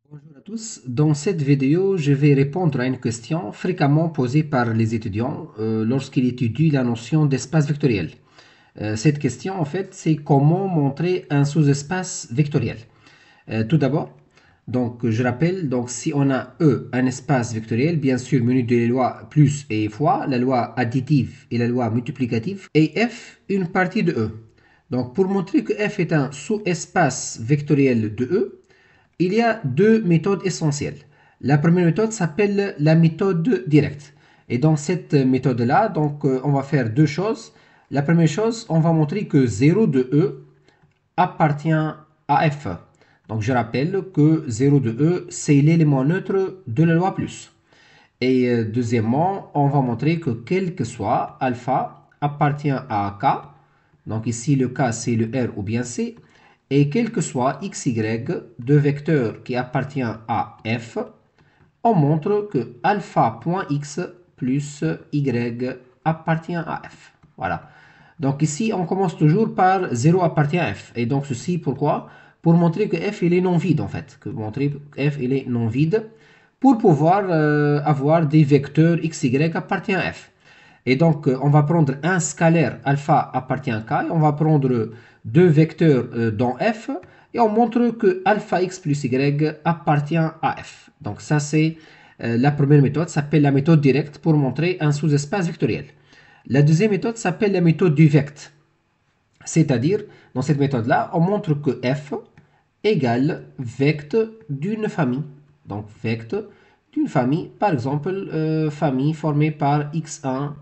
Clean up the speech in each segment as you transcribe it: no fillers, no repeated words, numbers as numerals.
Bonjour à tous. Dans cette vidéo, je vais répondre à une question fréquemment posée par les étudiants lorsqu'ils étudient la notion d'espace vectoriel. Cette question, en fait, c'est comment montrer un sous-espace vectoriel. Tout d'abord, donc je rappelle, donc si on a E, un espace vectoriel, bien sûr muni des lois plus et fois, la loi additive et la loi multiplicative, et F, une partie de E. Donc pour montrer que F est un sous-espace vectoriel de E, il y a deux méthodes essentielles. La première méthode s'appelle la méthode directe. Et dans cette méthode-là, donc, on va faire deux choses. La première chose, on va montrer que 0 de E appartient à F. Donc je rappelle que 0 de E, c'est l'élément neutre de la loi plus. Et deuxièmement, on va montrer que quel que soit alpha appartient à K. Donc ici, le K, c'est le R ou bien C. Et quel que soit xy, deux vecteurs qui appartiennent à F, on montre que alpha.x plus y appartient à F. Voilà. Donc ici, on commence toujours par 0 appartient à F. Et donc ceci, pourquoi? Pour montrer que F, il est non vide en fait. Que montrer que F, il est non vide pour pouvoir avoir des vecteurs x, y appartient à F. Et donc, on va prendre un scalaire alpha appartient à K, et on va prendre deux vecteurs dans F, et on montre que alpha x plus y appartient à F. Donc ça, c'est la première méthode, s'appelle la méthode directe pour montrer un sous-espace vectoriel. La deuxième méthode s'appelle la méthode du vect. C'est-à-dire, dans cette méthode-là, on montre que F égale vect d'une famille. Donc, vect d'une famille, par exemple, famille formée par x1,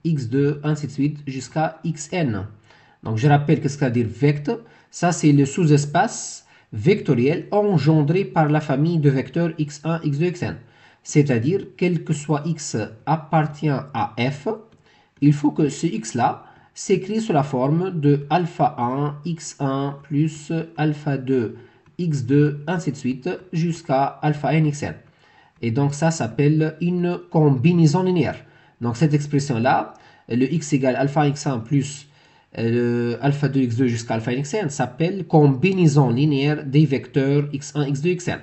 x2, ainsi de suite, jusqu'à xn. Donc, je rappelle que ce que ça veut dire vect. Ça, c'est le sous-espace vectoriel engendré par la famille de vecteurs x1, x2, xn. C'est-à-dire, quel que soit x appartient à f, il faut que ce x-là s'écrit sous la forme de alpha 1, x1 plus alpha 2, x2, ainsi de suite, jusqu'à alpha n, xn. Et donc ça s'appelle une combinaison linéaire. Donc cette expression-là, le x égale alpha x1 plus alpha 2 x2 jusqu'à alpha n, xn, s'appelle combinaison linéaire des vecteurs x1, x2, xn.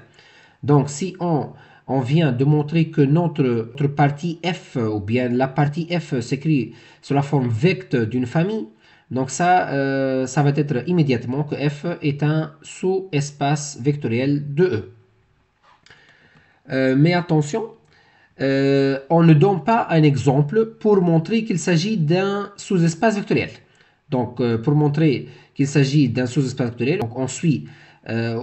Donc si on vient de montrer que notre partie f, ou bien la partie f s'écrit sous la forme vect d'une famille, donc ça va être immédiatement que f est un sous-espace vectoriel de E. Mais attention, on ne donne pas un exemple pour montrer qu'il s'agit d'un sous-espace vectoriel. Donc, pour montrer qu'il s'agit d'un sous-espace vectoriel, donc on suit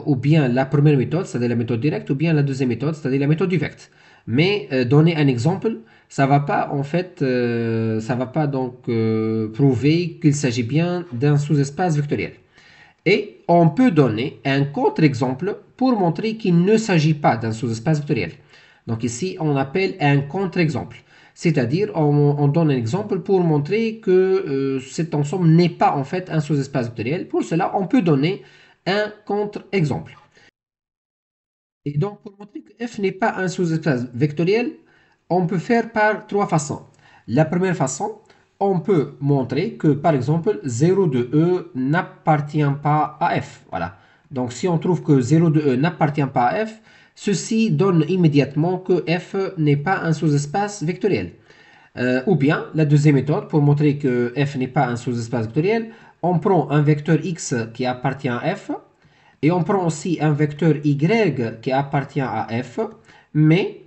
ou bien la première méthode, c'est-à-dire la méthode directe, ou bien la deuxième méthode, c'est-à-dire la méthode du vect. Mais donner un exemple, ça va pas en fait, ça va pas donc prouver qu'il s'agit bien d'un sous-espace vectoriel. Et on peut donner un contre-exemple pour montrer qu'il ne s'agit pas d'un sous-espace vectoriel. Donc ici, on appelle un contre-exemple. C'est-à-dire, on donne un exemple pour montrer que cet ensemble n'est pas en fait un sous-espace vectoriel. Pour cela, on peut donner un contre-exemple. Et donc, pour montrer que f n'est pas un sous-espace vectoriel, on peut faire par trois façons. La première façon, on peut montrer que, par exemple, 0 de E n'appartient pas à f. Voilà. Donc, si on trouve que 0 de E n'appartient pas à f, ceci donne immédiatement que f n'est pas un sous-espace vectoriel. Ou bien, la deuxième méthode, pour montrer que f n'est pas un sous-espace vectoriel, on prend un vecteur x qui appartient à f, et on prend aussi un vecteur y qui appartient à f, mais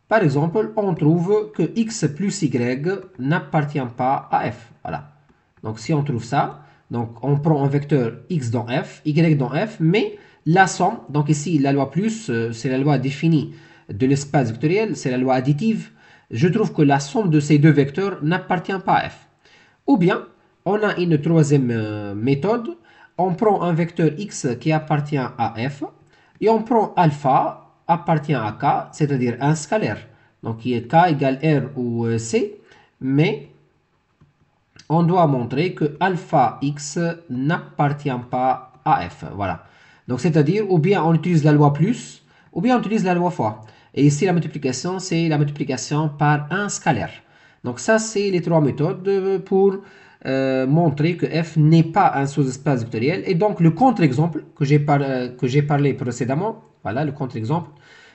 par exemple, on trouve que x plus y n'appartient pas à f. Voilà. Donc si on trouve ça, donc on prend un vecteur x dans f, y dans f, mais la somme, donc ici la loi plus, c'est la loi définie de l'espace vectoriel, c'est la loi additive. Je trouve que la somme de ces deux vecteurs n'appartient pas à f. Ou bien, on a une troisième méthode, on prend un vecteur x qui appartient à f, et on prend alpha appartient à k, c'est-à-dire un scalaire. Donc, qui est k égale r ou c, mais on doit montrer que alpha x n'appartient pas à f. Voilà. Donc, c'est-à-dire, ou bien on utilise la loi plus, ou bien on utilise la loi fois. Et ici, la multiplication, c'est la multiplication par un scalaire. Donc, ça, c'est les trois méthodes pour montrer que f n'est pas un sous-espace vectoriel. Et donc, le contre-exemple que j'ai parlé précédemment, voilà, le contre-exemple,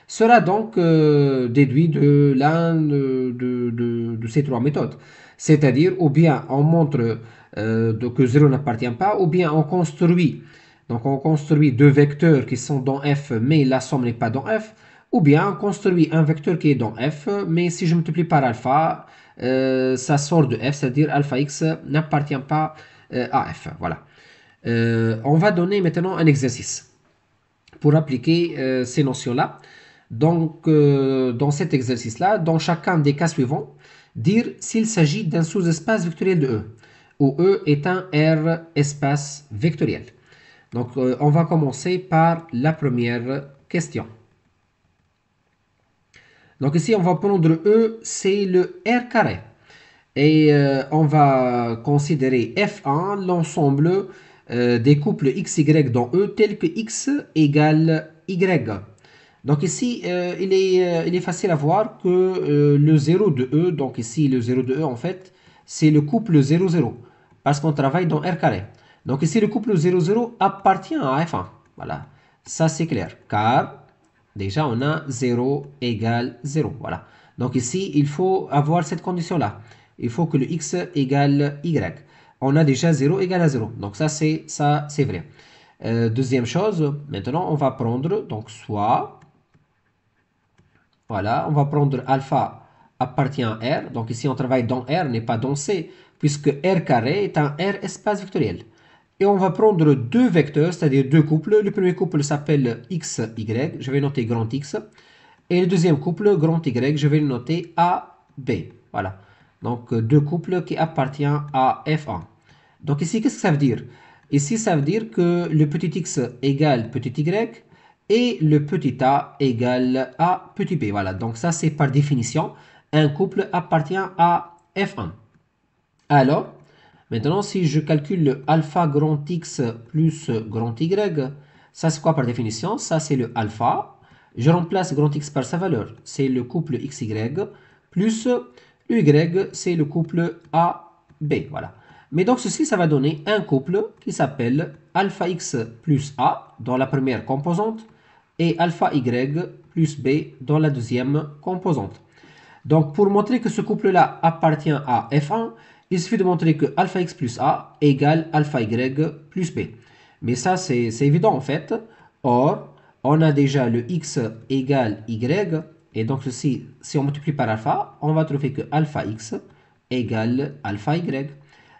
sera donc déduit de l'un de ces trois méthodes. C'est-à-dire, ou bien on montre que 0 n'appartient pas, ou bien on construit. Donc, on construit deux vecteurs qui sont dans f, mais la somme n'est pas dans f. Ou bien on construit un vecteur qui est dans f, mais si je multiplie par alpha, ça sort de f, c'est-à-dire alpha x n'appartient pas à f. Voilà. On va donner maintenant un exercice pour appliquer ces notions-là. Donc, dans cet exercice-là, dans chacun des cas suivants, dire s'il s'agit d'un sous-espace vectoriel de E, où E est un R espace vectoriel. Donc, on va commencer par la première question. Donc ici, on va prendre E, c'est le R carré. Et on va considérer F1, l'ensemble des couples XY dans E, tel que X égale Y. Donc ici, il est facile à voir que le 0 de E, donc ici le 0 de E en fait, c'est le couple 0, 0, parce qu'on travaille dans R carré. Donc ici, le couple 0, 0 appartient à F1. Voilà, ça c'est clair, car déjà on a 0 égale 0. Voilà, donc ici, il faut avoir cette condition-là. Il faut que le X égale Y. On a déjà 0 égale à 0. Donc ça, c'est vrai. Deuxième chose, maintenant, on va prendre, donc soit, voilà, on va prendre alpha appartient à R. Donc ici, on travaille dans R, n'est pas dans C, puisque R carré est un R espace vectoriel. Et on va prendre deux vecteurs, c'est-à-dire deux couples. Le premier couple s'appelle X, Y. Je vais noter grand X. Et le deuxième couple, grand Y, je vais le noter A, B. Voilà. Donc, deux couples qui appartiennent à F1. Donc ici, qu'est-ce que ça veut dire? Ici, ça veut dire que le petit x égale petit y et le petit a égale à petit b. Voilà, donc ça, c'est par définition, un couple appartient à F1. Alors, maintenant, si je calcule le alpha grand X plus grand Y, ça c'est quoi par définition? Ça c'est le alpha. Je remplace grand X par sa valeur. C'est le couple XY plus le Y, c'est le couple AB. Voilà. Mais donc ceci, ça va donner un couple qui s'appelle alpha X plus A dans la première composante et alpha Y plus B dans la deuxième composante. Donc, pour montrer que ce couple-là appartient à F1, il suffit de montrer que alpha x plus A égale alpha y plus B. Mais ça, c'est évident en fait. Or, on a déjà le x égale y. Et donc, ceci, si on multiplie par alpha, on va trouver que alpha x égale alpha y.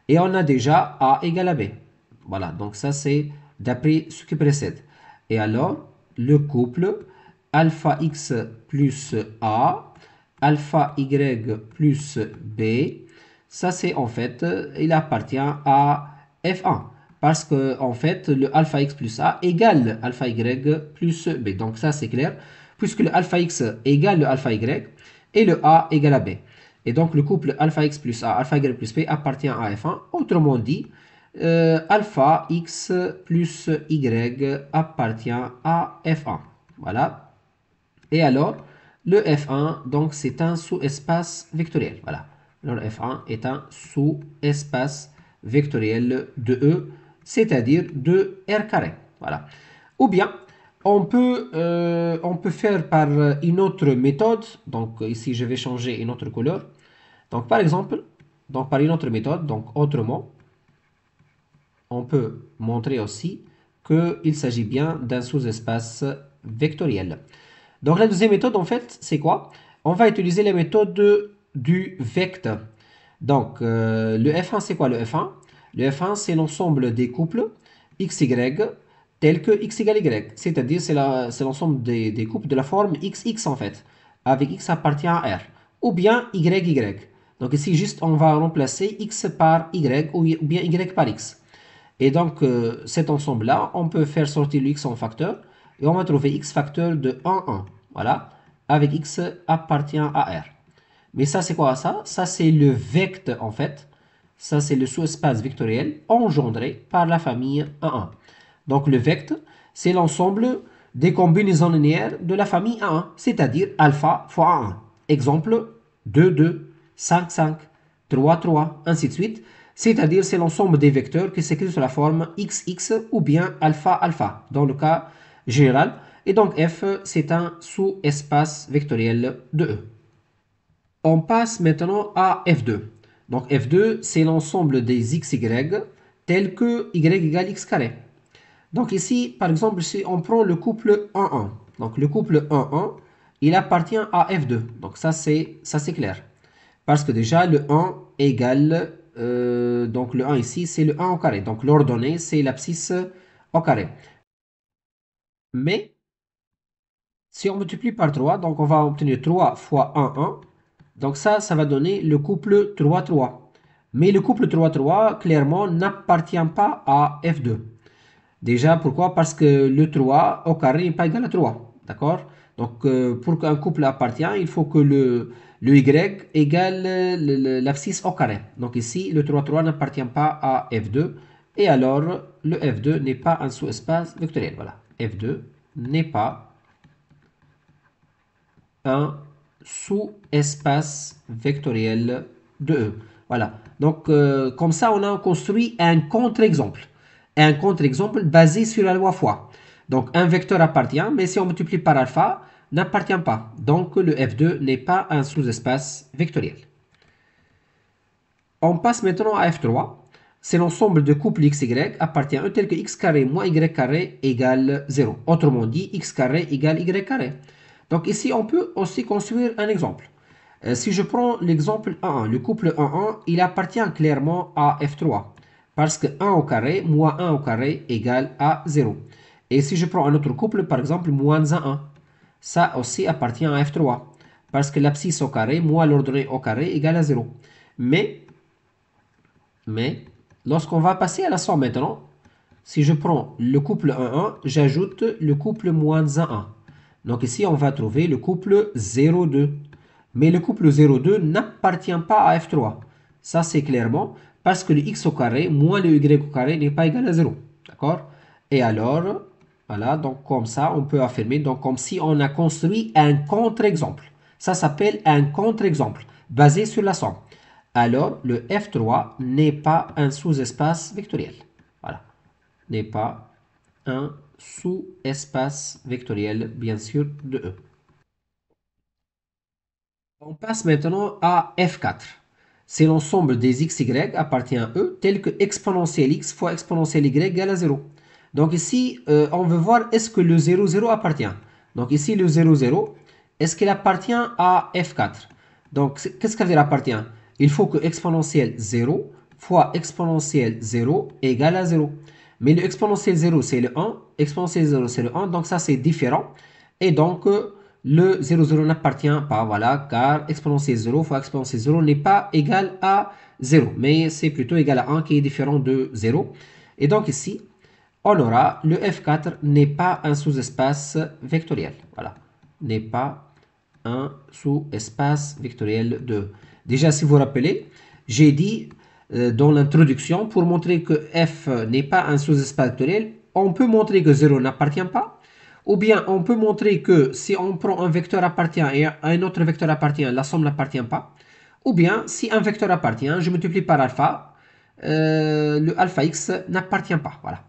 Et on a déjà A égale à B. Voilà, donc ça, c'est d'après ce qui précède. Et alors, le couple alpha x plus A alpha y plus b, ça c'est en fait, il appartient à F1. Parce que en fait, le alpha x plus a égale alpha y plus b. Donc ça c'est clair, puisque le alpha x égale le alpha y et le a égale à b. Et donc le couple alpha x plus a, alpha y plus b appartient à F1. Autrement dit, alpha x plus y appartient à F1. Voilà. Et alors, le F1, donc, c'est un sous-espace vectoriel. Voilà. Alors, F1 est un sous-espace vectoriel de E, c'est-à-dire de R carré. Voilà. Ou bien, on peut faire par une autre méthode. Donc, ici, je vais changer une autre couleur. Donc, par exemple, donc, par une autre méthode, donc, autrement, on peut montrer aussi qu'il s'agit bien d'un sous-espace vectoriel. Donc la deuxième méthode, en fait, c'est quoi? On va utiliser la méthode du vecteur. Donc le F1, c'est quoi le F1? Le F1, c'est l'ensemble des couples XY tels que X égale Y. C'est-à-dire, c'est l'ensemble des couples de la forme XX, en fait, avec X appartient à R. Ou bien YY. Donc ici, juste, on va remplacer X par Y ou bien Y par X. Et donc, cet ensemble-là, on peut faire sortir le X en facteur. Et on va trouver x facteur de 1, 1. Voilà. Avec x appartient à R. Mais ça, c'est quoi ça? Ça, c'est le vecteur, en fait. Ça, c'est le sous-espace vectoriel engendré par la famille 1, 1. Donc, le vecteur, c'est l'ensemble des combinaisons linéaires de la famille 1, 1. C'est-à-dire alpha fois 1, 1. Exemple, 2, 2, 5, 5, 3, 3, ainsi de suite. C'est-à-dire c'est l'ensemble des vecteurs qui s'écrit sous la forme xx ou bien alpha alpha dans le cas général. Et donc f c'est un sous-espace vectoriel de E. On passe maintenant à f2. Donc f2 c'est l'ensemble des xy tels que y égale x carré. Donc ici par exemple si on prend le couple 1-1, donc le couple 1-1 il appartient à f2. Donc ça c'est clair. Parce que déjà le 1 égale, donc le 1 ici c'est le 1 au carré. Donc l'ordonnée c'est l'abscisse au carré. Mais si on multiplie par 3, donc on va obtenir 3 fois 1, 1. Donc ça va donner le couple 3, 3. Mais le couple 3, 3, clairement, n'appartient pas à F2. Déjà, pourquoi? Parce que le 3 au carré n'est pas égal à 3. D'accord? Donc, pour qu'un couple appartient, il faut que le Y égale l'abscisse au carré. Donc ici, le 3, 3 n'appartient pas à F2. Et alors, le F2 n'est pas un sous-espace vectoriel. Voilà. F2 n'est pas un sous-espace vectoriel de E. Voilà. Donc, comme ça, on a construit un contre-exemple. Un contre-exemple basé sur la loi fois. Donc, un vecteur appartient, mais si on multiplie par alpha, n'appartient pas. Donc, le F2 n'est pas un sous-espace vectoriel. On passe maintenant à F3. C'est l'ensemble de couples xy appartient à E tel que x carré moins y carré égale 0. Autrement dit, x carré égale y carré. Donc ici, on peut aussi construire un exemple. Si je prends l'exemple 1,1, le couple 1,1, il appartient clairement à F3. Parce que 1 au carré moins 1 au carré égale à 0. Et si je prends un autre couple, par exemple, moins 1, 1, ça aussi appartient à F3. Parce que l'abscisse au carré moins l'ordonnée au carré égale à 0. Mais lorsqu'on va passer à la somme maintenant, si je prends le couple 1,1, j'ajoute le couple moins 1,1. Donc ici, on va trouver le couple 0,2. Mais le couple 0,2 n'appartient pas à F3. Ça, c'est clairement parce que le x au carré moins le y au carré n'est pas égal à 0. D'accord? Et alors, voilà, donc comme ça, on peut affirmer, donc comme si on a construit un contre-exemple. Ça s'appelle un contre-exemple basé sur la somme. Alors, le F3 n'est pas un sous-espace vectoriel. Voilà. N'est pas un sous-espace vectoriel, bien sûr, de E. On passe maintenant à F4. C'est l'ensemble des xy appartient à E tel que exponentielle x fois exponentielle y égale à 0. Donc ici, on veut voir est-ce que le 0, 0 appartient. Donc ici, le 0, 0, est-ce qu'il appartient à F4? Donc, qu'est-ce que ça veut dire appartient? Il faut que exponentielle 0 fois exponentielle 0 égale à 0. Mais le exponentielle 0, c'est le 1. Exponentielle 0, c'est le 1. Donc ça, c'est différent. Et donc, le 0, 0 n'appartient pas, voilà, car exponentielle 0 fois exponentielle 0 n'est pas égal à 0, mais c'est plutôt égal à 1 qui est différent de 0. Et donc ici, on aura le F4 n'est pas un sous-espace vectoriel. Voilà, n'est pas un sous-espace vectoriel de... Déjà, si vous vous rappelez, j'ai dit dans l'introduction, pour montrer que F n'est pas un sous-espace vectoriel, on peut montrer que 0 n'appartient pas, ou bien on peut montrer que si on prend un vecteur appartient et un autre vecteur appartient, la somme n'appartient pas. Ou bien si un vecteur appartient, je multiplie par alpha, le alpha x n'appartient pas. Voilà.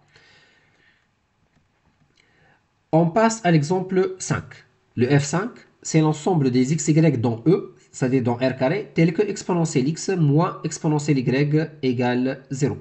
On passe à l'exemple 5. Le F5, c'est l'ensemble des xy dans E, c'est-à-dire dans R carré, tel que exponentielle x moins exponentielle y égale 0.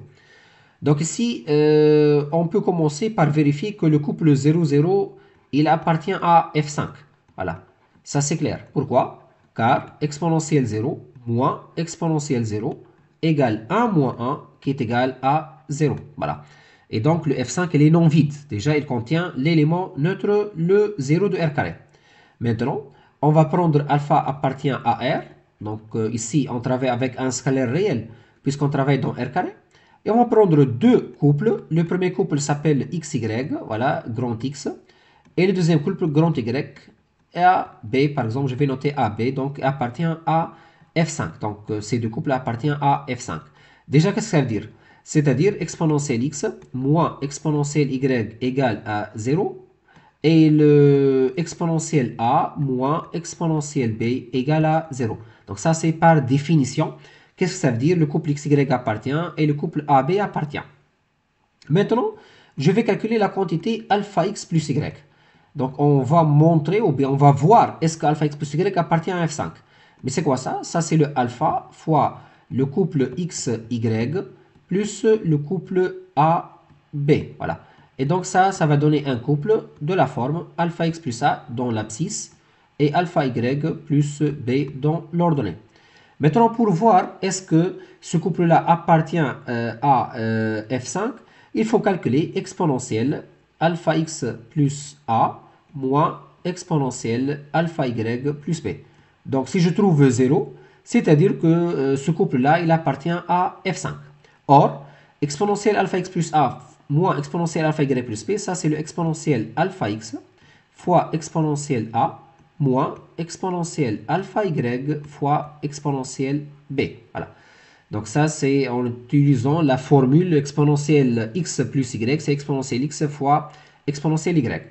Donc ici, on peut commencer par vérifier que le couple 0, 0, il appartient à F5. Voilà, ça c'est clair. Pourquoi? Car exponentielle 0 moins exponentielle 0 égale 1 moins 1 qui est égal à 0. Voilà. Et donc le F5, il est non vide. Déjà, il contient l'élément neutre, le 0 de R carré. Maintenant, on va prendre alpha appartient à R. Donc ici, on travaille avec un scalaire réel puisqu'on travaille dans R carré. Et on va prendre deux couples. Le premier couple s'appelle XY, voilà, grand X. Et le deuxième couple, grand Y. Et AB, par exemple, je vais noter AB, donc appartient à F5. Donc ces deux couples appartiennent à F5. Déjà, qu'est-ce que ça veut dire? C'est-à-dire exponentielle X moins exponentielle Y égale à 0. Et le exponentielle A moins exponentielle B égale à 0. Donc ça, c'est par définition. Qu'est-ce que ça veut dire? Le couple XY appartient et le couple AB appartient. Maintenant, je vais calculer la quantité alpha x plus y. Donc, on va montrer ou bien on va voir est-ce que alpha x plus y appartient à f5. Mais c'est quoi ça? Ça, c'est le alpha fois le couple xy plus le couple AB. Voilà. Et donc, ça va donner un couple de la forme alpha x plus a dans l'abscisse et alpha y plus b dans l'ordonnée. Maintenant, pour voir est-ce que ce couple-là appartient à f5, il faut calculer exponentielle alpha x plus a moins exponentielle alpha y plus b. Donc, si je trouve 0, c'est-à-dire que ce couple-là, il appartient à f5. Or, exponentielle alpha x plus a moins exponentielle alpha y plus b, ça c'est le exponentiel alpha x fois exponentielle a moins exponentielle alpha y fois exponentielle b. Voilà. Donc ça, c'est en utilisant la formule exponentielle x plus y, c'est exponentielle x fois exponentielle y.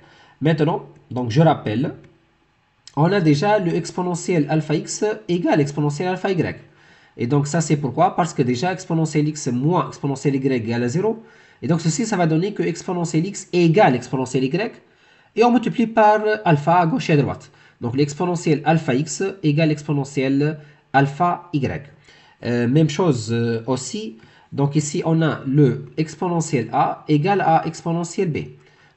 Maintenant, donc je rappelle, on a déjà le exponentiel alpha x égale exponentielle alpha y. Et donc ça, c'est pourquoi? Parce que déjà, exponentielle x moins exponentielle y égale à 0. Et donc ceci, ça va donner que exponentielle x égale exponentielle y. Et on multiplie par alpha à gauche et à droite. Donc l'exponentielle alpha x égale exponentielle alpha y. Même chose aussi. Donc ici, on a le exponentiel a égale à exponentielle b.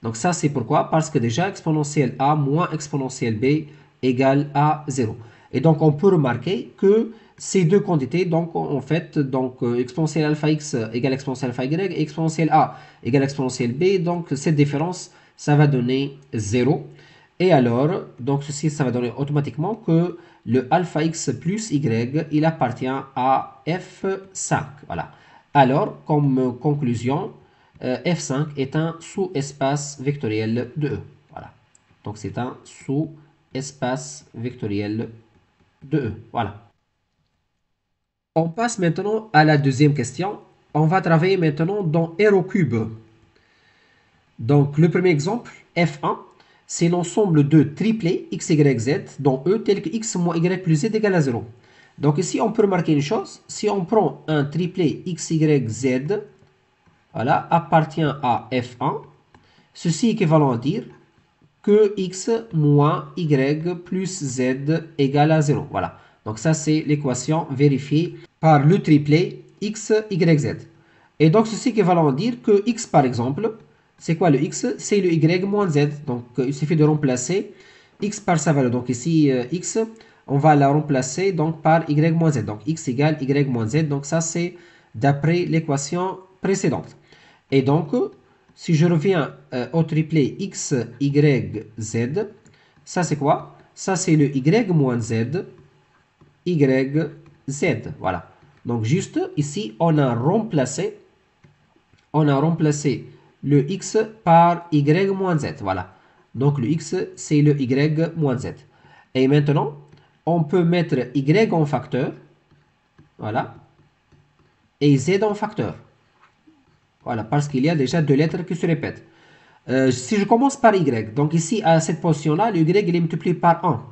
Donc ça, c'est pourquoi? Parce que déjà, exponentielle a moins exponentielle b égale à 0. Et donc, on peut remarquer que ces deux quantités, donc en fait, donc exponentielle alpha x égale exponentielle alpha y et exponentielle a égale exponentielle b. Donc cette différence, ça va donner 0. Et alors, donc ceci, ça va donner automatiquement que le alpha x plus y, il appartient à f5. Voilà. Alors, comme conclusion, f5 est un sous-espace vectoriel de E. Voilà. Donc c'est un sous-espace vectoriel de E. Voilà. On passe maintenant à la deuxième question. On va travailler maintenant dans R au cube. Donc, le premier exemple, F1, c'est l'ensemble de triplés x, y, z dans E tel que x moins y plus z égale à 0. Donc ici, on peut remarquer une chose. Si on prend un triplet x, y, z, voilà, appartient à F1, ceci est équivalent à dire que x moins y plus z égale à 0. Voilà. Donc ça, c'est l'équation vérifiée par le triplet x, y, z. Et donc ceci est équivalent à dire que x, par exemple, c'est quoi le x? C'est le y moins z. Donc il suffit de remplacer x par sa valeur. Donc ici, x, on va la remplacer donc par y moins z. Donc x égale y moins z. Donc ça, c'est d'après l'équation précédente. Et donc, si je reviens au triplet x, y, z, ça c'est quoi? Ça c'est le y moins z, y, z. Voilà. Donc juste ici, on a remplacé le x par y moins z. Voilà. Donc le x, c'est le y moins z. Et maintenant, on peut mettre y en facteur. Voilà. Et z en facteur. Voilà, parce qu'il y a déjà deux lettres qui se répètent. Si je commence par y, donc ici, à cette position-là, le y il est multiplié par 1.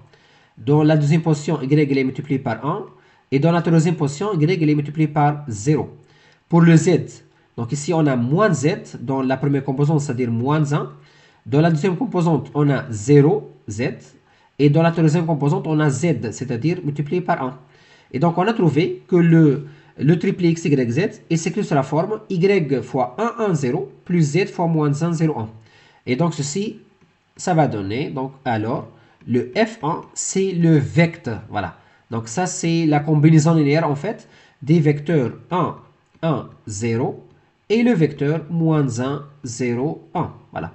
Dans la deuxième position, y il est multiplié par 1. Et dans la troisième position, y il est multiplié par 0. Pour le z, donc ici, on a moins z dans la première composante, c'est-à-dire moins 1. Dans la deuxième composante, on a 0, z. Et dans la troisième composante, on a z, c'est-à-dire multiplié par 1. Et donc, on a trouvé que le triplet x, y, z est s'écrit sur la forme y fois 1, 1, 0 plus z fois moins 1, 0, 1. Et donc, ceci, ça va donner, donc, alors, le f1, c'est le vecteur. Voilà. Donc, ça, c'est la combinaison linéaire, en fait, des vecteurs 1, 1, 0 et le vecteur moins 1, 0, 1. Voilà.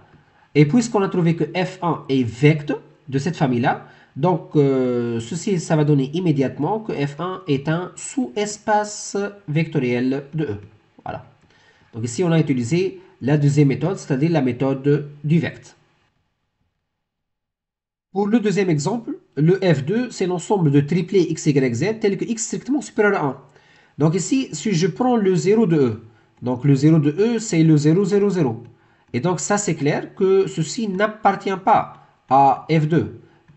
Et puisqu'on a trouvé que f1 est vecteur de cette famille-là, donc ceci, ça va donner immédiatement que f1 est un sous-espace vectoriel de E. Voilà. Donc ici, on a utilisé la deuxième méthode, c'est-à-dire la méthode du vecteur. Pour le deuxième exemple, le f2, c'est l'ensemble de triplés x, y, z tel que x strictement supérieur à 1. Donc ici, si je prends le 0 de E, donc le 0 de E, c'est le 0, 0, 0. Et donc ça, c'est clair que ceci n'appartient pas à f2.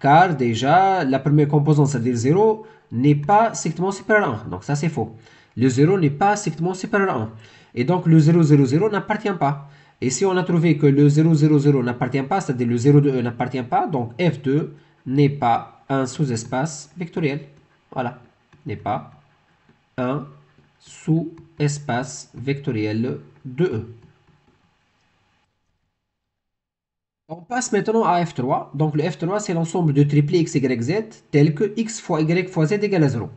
car déjà, la première composante, c'est-à-dire 0, n'est pas strictement supérieur à 1. Donc ça, c'est faux. Le 0 n'est pas strictement supérieur à 1. Et donc, le 0, 0, 0 n'appartient pas. Et si on a trouvé que le 0, 0, 0 n'appartient pas, c'est-à-dire le 0 de E n'appartient pas, donc F2 n'est pas un sous-espace vectoriel. Voilà. N'est pas un sous-espace vectoriel de E. On passe maintenant à F3. Donc le F3, c'est l'ensemble de triplés x, y, z, tel que x fois y fois z égale à 0.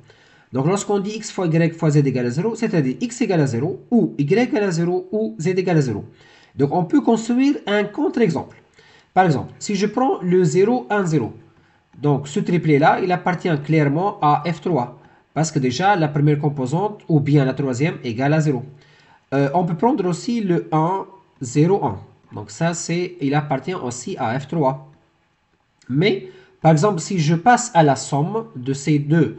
Donc lorsqu'on dit x fois y fois z égale à 0, c'est-à-dire x égale à 0, ou y égale à 0, ou z égale à 0. Donc on peut construire un contre-exemple. Par exemple, si je prends le 0, 1, 0, donc ce triplet-là, il appartient clairement à F3. Parce que déjà, la première composante, ou bien la troisième, égale à 0. On peut prendre aussi le 1, 0, 1. Donc ça, il appartient aussi à F3. Mais, par exemple, si je passe à la somme de ces deux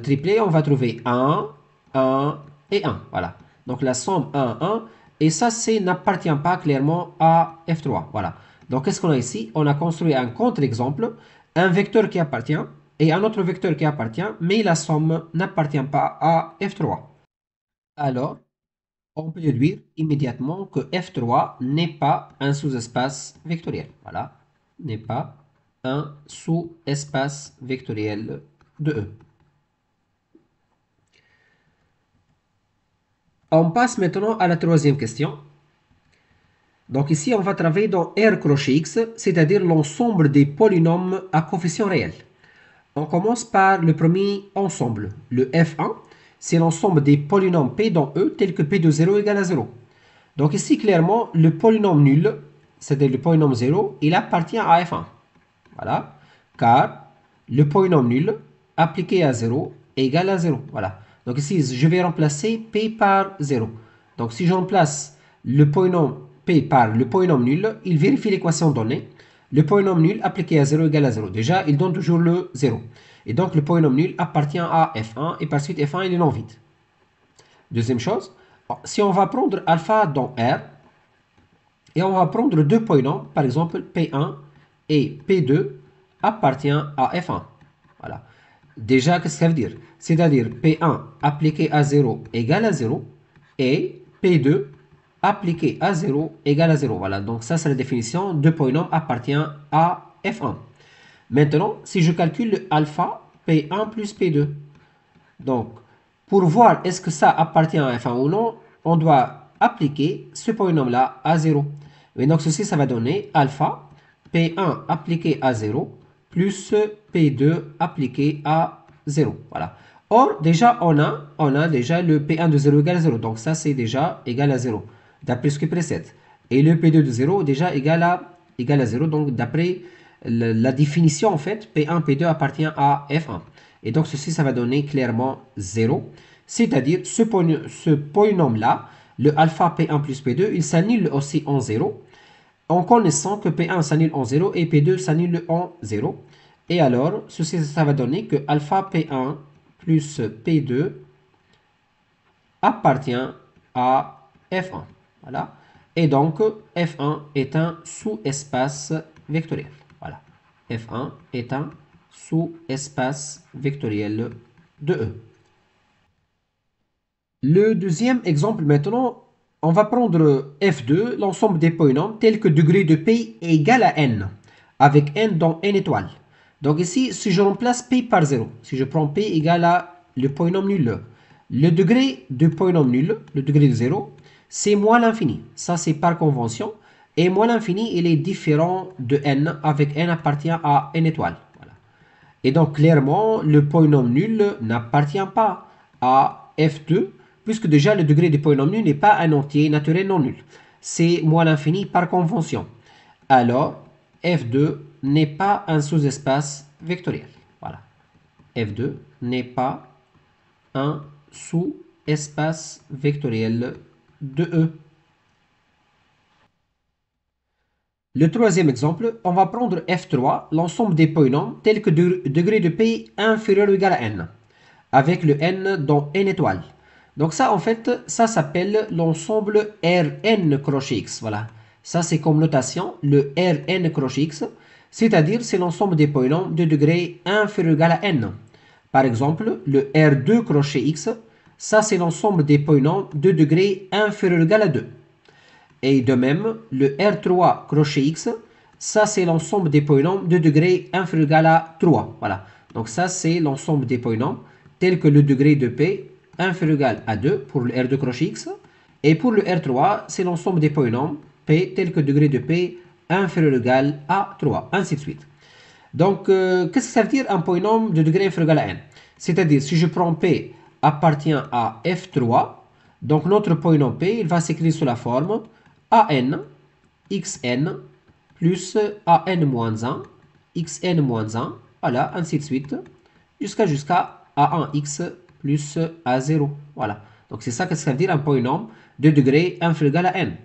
triplés, on va trouver 1, 1 et 1. Voilà. Donc la somme 1, 1. Et ça, n'appartient pas clairement à F3. Voilà. Donc qu'est-ce qu'on a ici? On a construit un contre-exemple, un vecteur qui appartient et un autre vecteur qui appartient, mais la somme n'appartient pas à F3. Alors, on peut déduire immédiatement que F3 n'est pas un sous-espace vectoriel. Voilà, n'est pas un sous-espace vectoriel de E. On passe maintenant à la troisième question. Donc ici, on va travailler dans R crochet X, c'est-à-dire l'ensemble des polynômes à coefficient réel. On commence par le premier ensemble, le F1. C'est l'ensemble des polynômes P dans E tels que P de 0 égale à 0. Donc ici, clairement, le polynôme nul, c'est-à-dire le polynôme 0, il appartient à F1. Voilà. Car le polynôme nul appliqué à 0 est égal à 0. Voilà. Donc ici, je vais remplacer P par 0. Donc si je remplace le polynôme P par le polynôme nul, il vérifie l'équation donnée. Le polynôme nul appliqué à 0 égale à 0. Déjà, il donne toujours le 0. Et donc, le polynôme nul appartient à F1 et par suite, F1 il est non vide. Deuxième chose, si on va prendre alpha dans R, et on va prendre deux polynômes, par exemple P1 et P2 appartient à F1. Voilà. Déjà, qu'est-ce que ça veut dire? C'est-à-dire P1 appliqué à 0 égale à 0 et P2 appliqué à 0 égale à 0. Voilà, donc ça c'est la définition. Deux polynômes appartient à F1. Maintenant, si je calcule alpha P1 plus P2, donc pour voir est-ce que ça appartient à F1 ou non, on doit appliquer ce polynôme-là à 0. Et donc ceci, ça va donner alpha P1 appliqué à 0 plus P2 appliqué à 0. Voilà. Or, déjà, on a déjà le P1 de 0 égale à 0. Donc ça, c'est déjà égal à 0, d'après ce qui précède. Et le P2 de 0 déjà égal à 0. Donc d'après la définition, en fait, P1, P2 appartient à F1. Et donc ceci, ça va donner clairement 0. C'est-à-dire ce polynôme-là, le alpha P1 plus P2, il s'annule aussi en 0. En connaissant que P1 s'annule en 0 et P2 s'annule en 0. Et alors, ceci, ça va donner que alpha P1 plus P2 appartient à F1. Voilà. Et donc, F1 est un sous-espace vectoriel. Voilà. F1 est un sous-espace vectoriel de E. Le deuxième exemple maintenant, on va prendre F2, l'ensemble des polynômes, tels que degré de P est égal à N, avec N dans N étoiles. Donc ici, si je remplace P par 0, si je prends P égal à le polynôme nul, le degré de polynôme nul, le degré de 0, c'est moins l'infini. Ça, c'est par convention. Et moins l'infini, il est différent de N, avec N appartient à N étoiles. Voilà. Et donc, clairement, le polynôme nul n'appartient pas à F2, puisque déjà le degré du polynôme nul n'est pas un entier naturel non nul. C'est moins l'infini par convention. Alors, F2 n'est pas un sous-espace vectoriel. Voilà. F2 n'est pas un sous-espace vectoriel de E. Le troisième exemple, on va prendre F3, l'ensemble des polynômes tels que degré de P inférieur ou égal à N, avec le N dans N étoiles. Donc ça, en fait, ça s'appelle l'ensemble Rn crochet X. Voilà. Ça, c'est comme notation, le Rn crochet X. C'est-à-dire, c'est l'ensemble des polynômes de degré inférieur ou égal à n. Par exemple, le R2 crochet x, ça c'est l'ensemble des polynômes de degré inférieur ou égal à 2. Et de même, le R3 crochet x, ça c'est l'ensemble des polynômes de degré inférieur ou égal à 3. Voilà. Donc ça c'est l'ensemble des polynômes tels que le degré de P inférieur ou égal à 2 pour le R2 crochet x. Et pour le R3, c'est l'ensemble des polynômes P tels que le degré de P inférieur ou égal à 3, ainsi de suite. Donc, qu'est-ce que ça veut dire un polynôme de degré inférieur ou égal à n? C'est-à-dire, si je prends P appartient à F3, donc notre polynôme P, il va s'écrire sous la forme AN, XN, plus AN-1, XN-1, voilà, ainsi de suite, jusqu'à A1X plus A0, voilà. Donc, c'est ça que ça veut dire un polynôme de degré inférieur ou égal à n.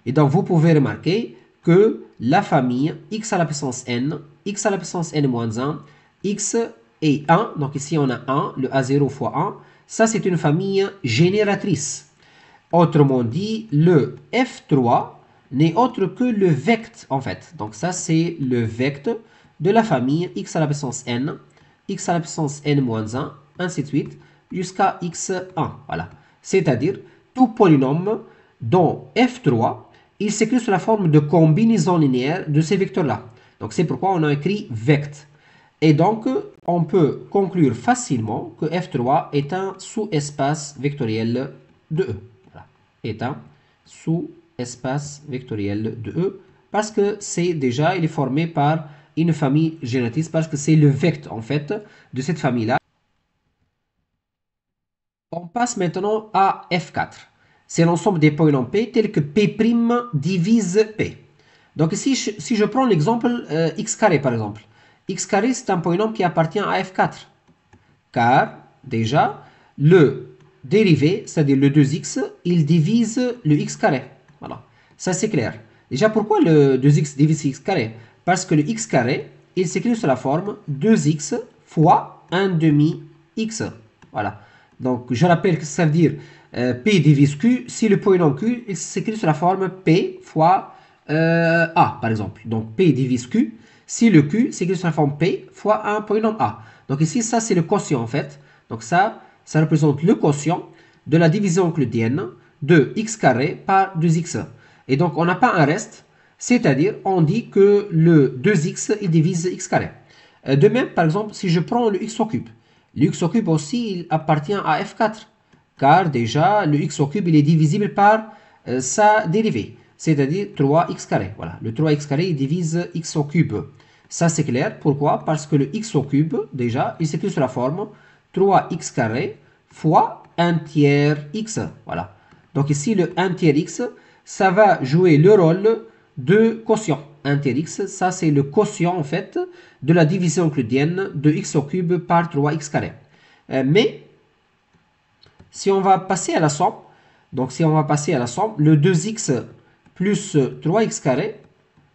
Et donc, vous pouvez remarquer que la famille x à la puissance n, x à la puissance n-1, x et 1, donc ici on a 1, le A0 fois 1, ça c'est une famille génératrice. Autrement dit, le F3 n'est autre que le vecte en fait. Donc ça c'est le vecte de la famille x à la puissance n, x à la puissance n-1, ainsi de suite, jusqu'à x1. Voilà. C'est-à-dire, tout polynôme dont F3 il s'écrit sous la forme de combinaison linéaire de ces vecteurs-là. Donc c'est pourquoi on a écrit vecte. Et donc, on peut conclure facilement que F3 est un sous-espace vectoriel de E. Voilà. Est un sous-espace vectoriel de E parce que c'est déjà, il est formé par une famille génératrice parce que c'est le vecte en fait de cette famille-là. On passe maintenant à F4. C'est l'ensemble des polynômes P tels que P' divise P. Donc ici, si je prends l'exemple x carré par exemple, x carré c'est un polynôme qui appartient à F4. Car déjà, le dérivé, c'est-à-dire le 2x, il divise le x carré. Voilà, ça c'est clair. Déjà, pourquoi le 2x divise x carré? Parce que le x carré, il s'écrit sous la forme 2x fois 1 demi x. Voilà. Donc, je rappelle que ça veut dire P divise Q. Si le polynôme Q, il s'écrit sous la forme P fois A, par exemple. Donc, P divise Q. Si le Q s'écrit sous la forme P fois un polynôme A. Donc, ici, ça, c'est le quotient, en fait. Donc, ça représente le quotient de la division euclidienne de x carré par 2x. Et donc, on n'a pas un reste. C'est-à-dire, on dit que le 2x, il divise x carré. De même, par exemple, si je prends le x au cube. Le x au cube aussi, il appartient à F4. Car déjà, le x au cube, il est divisible par sa dérivée. C'est-à-dire 3x carré. Voilà, le 3x carré, il divise x au cube. Ça, c'est clair. Pourquoi? Parce que le x au cube, déjà, il s'écrit sous la forme 3x carré fois 1 tiers x. Voilà. Donc ici, le 1 tiers x, ça va jouer le rôle de quotient. 1 tiers x, ça c'est le quotient en fait de la division euclidienne de x au cube par 3x carré. Mais si on va passer à la somme, donc si on va passer à la somme, le 2x plus 3x carré,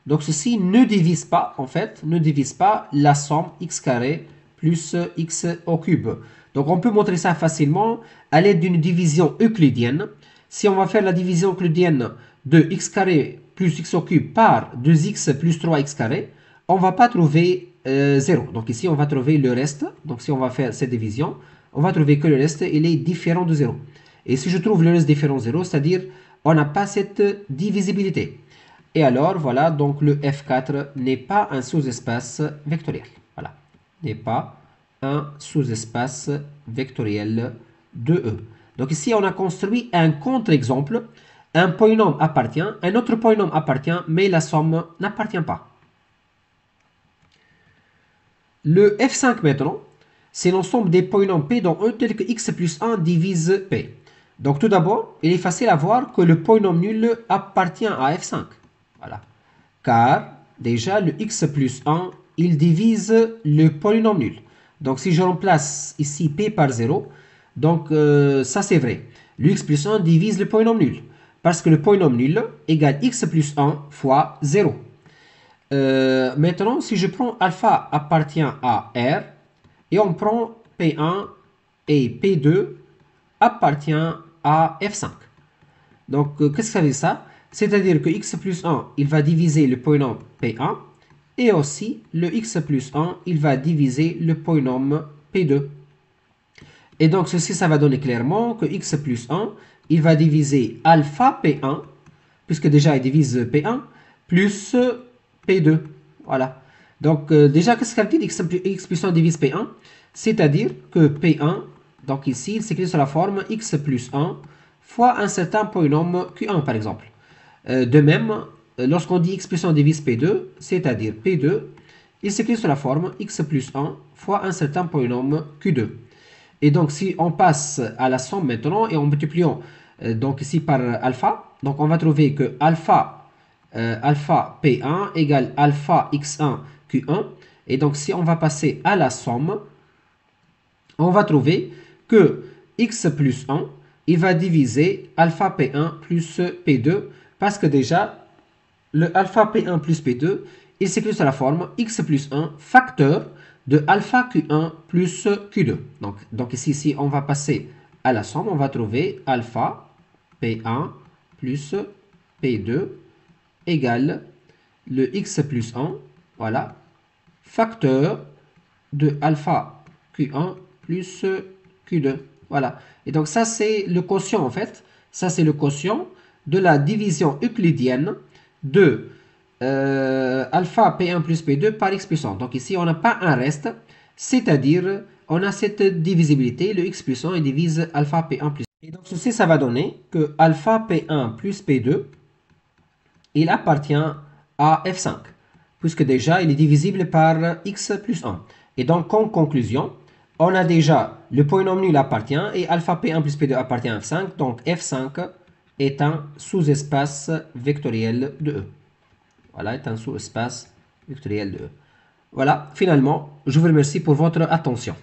donc ceci ne divise pas en fait, ne divise pas la somme x carré plus x au cube. Donc on peut montrer ça facilement à l'aide d'une division euclidienne. Si on va faire la division euclidienne de x carré plus x au cube par 2x plus 3x carré, on ne va pas trouver 0. Donc ici, on va trouver le reste. Donc si on va faire cette division, on va trouver que le reste, il est différent de 0. Et si je trouve le reste différent de 0, c'est-à-dire on n'a pas cette divisibilité. Et alors, voilà, donc le F4 n'est pas un sous-espace vectoriel. Voilà, n'est pas un sous-espace vectoriel de E. Donc ici, on a construit un contre-exemple. Un polynôme appartient, un autre polynôme appartient, mais la somme n'appartient pas. Le F5 maintenant, c'est l'ensemble des polynômes P dont E tel que x plus 1 divise P. Donc tout d'abord, il est facile à voir que le polynôme nul appartient à F5. Voilà. Car déjà le x plus 1, il divise le polynôme nul. Donc si je remplace ici P par 0, donc ça c'est vrai. Le x plus 1 divise le polynôme nul. Parce que le polynôme nul égale x plus 1 fois 0. Maintenant, si je prends alpha appartient à R, et on prend P1 et P2 appartient à F5. Donc, qu'est-ce que ça veut dire ça? C'est-à-dire que x plus 1, il va diviser le polynôme P1, Et aussi, le x plus 1, il va diviser le polynôme P2. Et donc, ceci, ça va donner clairement que x plus 1, il va diviser alpha P1, puisque déjà il divise P1, plus P2. Voilà. Donc, déjà, qu'est-ce qu'elle dit x plus 1 divise P1? C'est-à-dire que P1, donc ici, il s'écrit sur la forme x plus 1 fois un certain polynôme Q1, par exemple. De même, lorsqu'on dit x plus 1 divise P2, c'est-à-dire P2, il s'écrit sous la forme x plus 1 fois un certain polynôme Q2. Et donc, si on passe à la somme maintenant et en multipliant donc ici par alpha, donc on va trouver que alpha P1 égale alpha x1 Q1. Et donc, si on va passer à la somme, on va trouver que x plus 1, il va diviser alpha P1 plus P2, parce que déjà, le alpha P1 plus P2, il s'écrit sous la forme x plus 1 facteur de alpha Q1 plus Q2. Donc ici, on va passer à la somme, on va trouver alpha P1 plus P2 égale le x plus 1, voilà, facteur de alpha Q1 plus Q2. Voilà. Et donc ça, c'est le quotient en fait. Ça, c'est le quotient de la division euclidienne de alpha P1 plus P2 par x plus 1. Donc ici, on n'a pas un reste, c'est-à-dire on a cette divisibilité, le x plus 1 divise alpha P1 plus. Et donc ceci, ça va donner que alpha P1 plus P2, il appartient à F5, puisque déjà il est divisible par x plus 1. Et donc en conclusion, on a déjà le polynôme nul appartient et alpha P1 plus P2 appartient à F5, donc F5 est un sous-espace vectoriel de E. Voilà, est un sous-espace vectoriel de E. Voilà, finalement, je vous remercie pour votre attention.